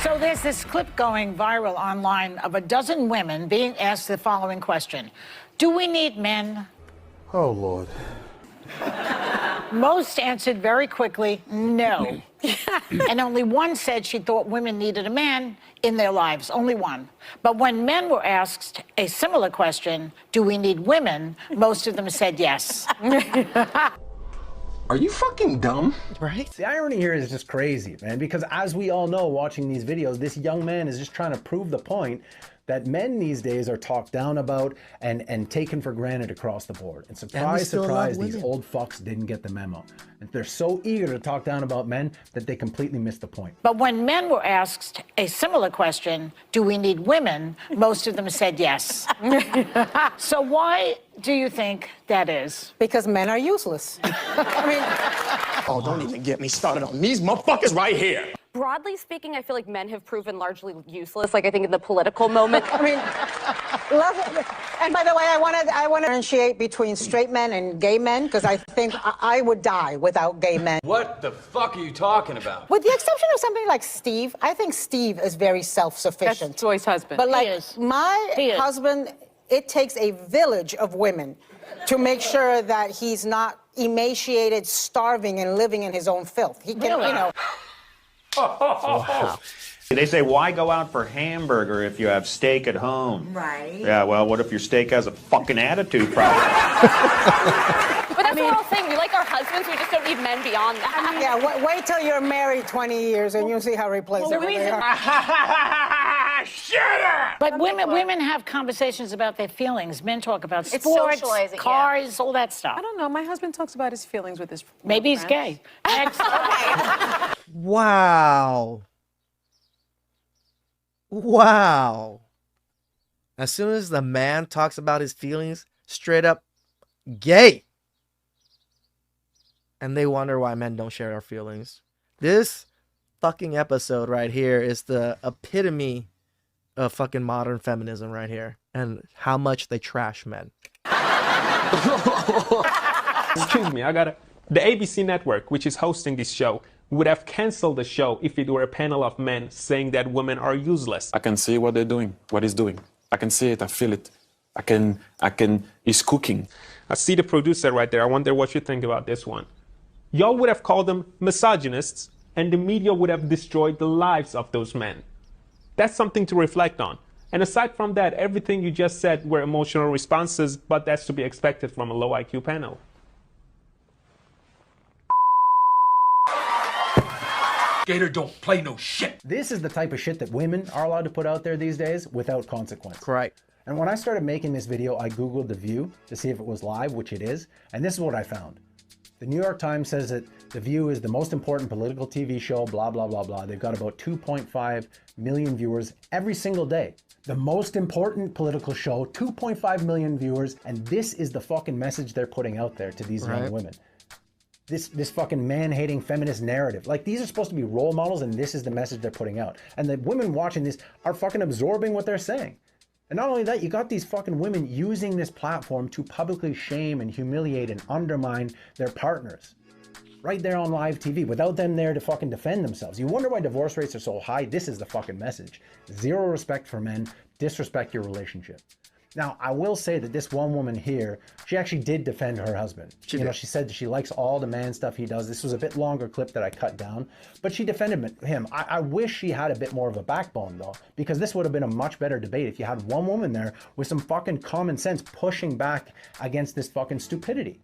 So there's this clip going viral online of a dozen women being asked the following question: do we need men? Oh, Lord. Most answered very quickly, no. And only one said she thought women needed a man in their lives, only one. But when men were asked a similar question, do we need women, most of them said yes. Are you fucking dumb? Right? The irony here is just crazy, man, because as we all know watching these videos, this young man is just trying to prove the point that men these days are talked down about and taken for granted across the board. And surprise, surprise, these old fucks didn't get the memo. And they're so eager to talk down about men that they completely missed the point. But when men were asked a similar question, do we need women, most of them said yes. So why do you think that is? Because men are useless. I mean... Oh, don't even get me started on these motherfuckers right here. Broadly speaking, I feel like men have proven largely useless, like I think in the political moment. I mean, and by the way, I want to differentiate between straight men and gay men, because I think I would die without gay men. What the fuck are you talking about? With the exception of somebody like Steve, I think Steve is very self-sufficient. That's Joy's husband. But like my husband, it takes a village of women to make sure that he's not emaciated, starving, and living in his own filth. He can, you know... Wow. They say, why go out for hamburger if you have steak at home? Right. Yeah, well, what if your steak has a fucking attitude problem? But that's what we're all saying. We like our husbands, we just don't need men beyond that. Yeah, wait till you're married 20 years and you'll see how replaceable they are. Shut up! But women have conversations about their feelings. Men talk about sports, cars, all that stuff. I don't know. My husband talks about his feelings with his Maybe he's gay. Next. Wow. Wow. As soon as the man talks about his feelings, straight up gay. And they wonder why men don't share our feelings. This fucking episode right here is the epitome of fucking modern feminism right here. And how much they trash men. Excuse me, the ABC network, which is hosting this show, would have canceled the show if it were a panel of men saying that women are useless. I can see what they're doing, what he's doing. I can see it, I feel it. He's cooking. I see the producer right there. I wonder what you think about this one. Y'all would have called them misogynists, and the media would have destroyed the lives of those men. That's something to reflect on. And aside from that, everything you just said were emotional responses, but that's to be expected from a low IQ panel. Gator don't play no shit. This is the type of shit that women are allowed to put out there these days without consequence. Right. And when I started making this video, I Googled The View to see if it was live, which it is. And this is what I found. The New York Times says that The View is the most important political TV show, blah, blah, blah, blah. They've got about 2.5 million viewers every single day. The most important political show, 2.5 million viewers. And this is the fucking message they're putting out there to these young women. This fucking man-hating feminist narrative. Like, these are supposed to be role models, and this is the message they're putting out. And the women watching this are fucking absorbing what they're saying. And not only that, you got these fucking women using this platform to publicly shame and humiliate and undermine their partners. Right there on live TV, without them there to fucking defend themselves. You wonder why divorce rates are so high? This is the fucking message. Zero respect for men, disrespect your relationship. Now, I will say that this one woman here, she actually did defend her husband. She said she likes all the man stuff he does. This was a bit longer clip that I cut down, but she defended him. I wish she had a bit more of a backbone, though, because this would have been a much better debate if you had one woman there with some fucking common sense pushing back against this fucking stupidity.